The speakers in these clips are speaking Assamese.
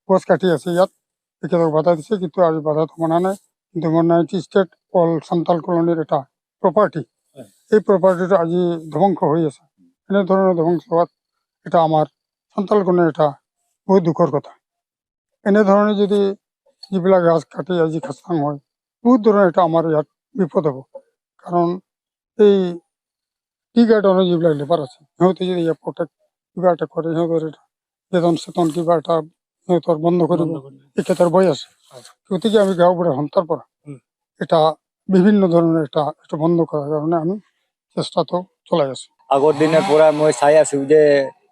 গছ কাটি আছে ইয়াত তেখেতক বাধা দিছে, কিন্তু আজি বাধাটো মনা নাই। কিন্তু মোৰ 90 ষ্টেট অল সান্তাল কলনীৰ এটা প্ৰপাৰ্টি, এই প্ৰপাৰ্টিটো আজি ধ্বংস হৈ আছে। এনেধৰণৰ ধ্বংস হোৱাত এটা আমাৰ সান্তাল কলনীৰ এটা বহুত দুখৰ কথা। এনেধৰণে যদি যিবিলাক গাছ কাটি আজি খাস্তাং হয়, বহুত ধৰণৰ এটা আমাৰ ইয়াত বিপদ হ'ব। কাৰণ এই টি গাৰ্ডেনৰ যিবিলাক লেবাৰ আছে, সিহঁতে যদি ইয়াত প্ৰটেক্ট কিবা এটা কৰে, সিহঁতৰ এটা বেতন চেতন কিবা এটা সিহঁতৰ বন্ধ কৰিব, তেখেতৰ বয় আছে। গতিকে আমি গাঁওবুঢ়া সন্থাৰ পৰা এটা বিভিন্ন ধৰণৰ এটা বন্ধ কৰাৰ কাৰণে আমি চেষ্টাটো চলাই আছো। আগৰ দিনৰ পৰা মই চাই আছো যে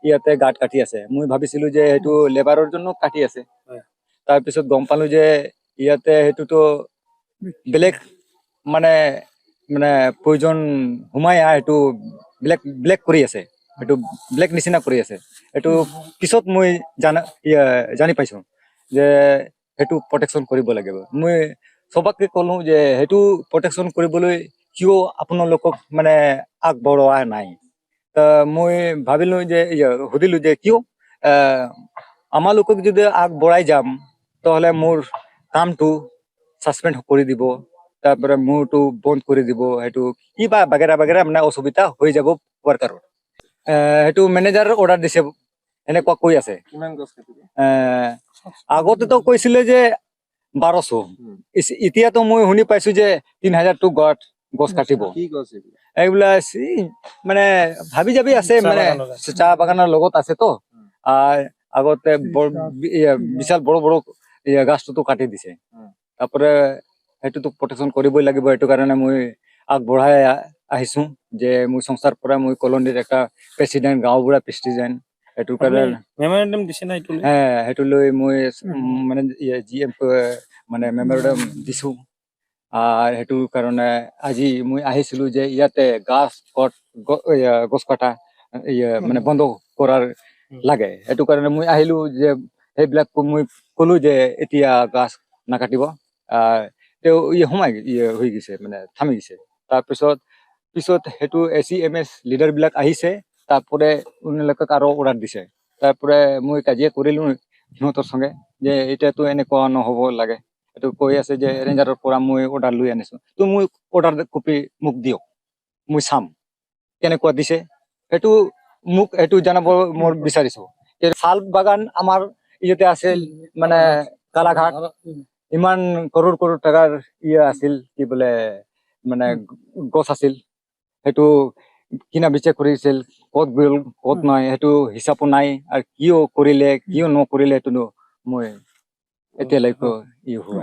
ইয়াতে গাঁত কাটি আছে। মই ভাবিছিলো যে সেইটো লেবাৰৰ জন্য কাটি আছে। তাৰপিছত গম পালো যে ইয়াতে সেইটোতো বেলেগ মানে মানে প্ৰয়োজন সোমাই সেইটো ব্লেক কৰি আছে, সেইটো ব্লেক নিচিনা কৰি আছে। এইটো পিছত মই জানি পাইছো যে সেইটো প্ৰটেকশ্যন কৰিব লাগিব। মই সবাকে ক'লো যে সেইটো প্ৰটেকশ্যন কৰিবলৈ কিয় আপোনালোকক মানে আগবঢ়োৱা নাই। মই ভাবিলো যে সুধিলো যে কিয় আমালোকক যদি আগবঢ়াই যাম তাহলে মোৰ কামটো সাসপেন্ড কৰি দিব, তাৰপৰে মোৰটো বন্ধ কৰি দিব, সেইটো কিবা বাগেৰা বাগেৰা মানে অসুবিধা হৈ যাব ৱাৰ্কাৰৰ। সেইটো মেনেজাৰৰ অৰ্ডাৰ দিছে এনেকুৱা কৈ আছে। আগতেতো কৈছিলে যে 1200, এতিয়াতো মই শুনি পাইছো যে 3000টো গছ কাটিব। এইবিলাক মানে ভাবি যাবি আছে, মানে চাহ বাগানৰ লগত আছে তো। আগতে বিশাল বড় বড় গাছটো কাটি দিছে। তারপরে সেইটোতো প্ৰটেকশ্যন কৰিবই লাগিব। সেইটো কাৰণে মই আগবঢ়াই আহিছো যে মোৰ সংস্থাৰ পৰা মই কলনীৰ একটা প্ৰেচিডেণ্ট, গাঁওবুঢ়া প্ৰেচিডেণ্ট, সেইটো কাৰণে মেমৰেণ্ডাম দিছে না এইটো? সেইটো লৈ মই মানে GM মানে মেমৰেণ্ডাম দিছো। সেইটো কাৰণে আজি মই আহিছিলো যে ইয়াতে গছ কটা মানে বন্ধ কৰাৰ লাগে। সেইটো কাৰণে মই আহিলো যে সেইবিলাক মই কলো যে এতিয়া গাছ নাকাটিব। তেওঁ সোমাই হৈ গৈছে, মানে থামি গৈছে। তাৰপিছত সেইটো ACMS লিডাৰ বিলাক আহিছে। তাৰপৰে উনিলোকক আৰো অৰ্ডাৰ দিছে। তাৰপৰে মই কাজিয়া কৰিলো সিহঁতৰ সঙ্গে যে এতিয়াতো এনেকুৱা নহব লাগে। এইটো কৈ আছে যে ৰেঞ্জাৰৰ পৰা মই অৰ্ডাৰ লৈ আনিছো, তো মই অৰ্ডাৰ কপি মোক দিয়ক, মই চাম কেনেকুৱা দিছে। সেইটো মোক এইটো জানাব মই বিচাৰিছো। শাল বাগান আমাৰ ইয়াতে আছিল, মানে কালাঘাট ইমান কৰোৰ কৰোৰ টাকাৰ আছিল, কি বোলে মানে গছ আছিল। সেইটো কিনা বেচা কৰিছিল, ক'ত গ'ল ক'ত নাই সেইটো হিচাপো নাই। আৰু কিয় কৰিলে কিয় নকৰিলে সেইটো মই এতিয়ালৈকে হোৱা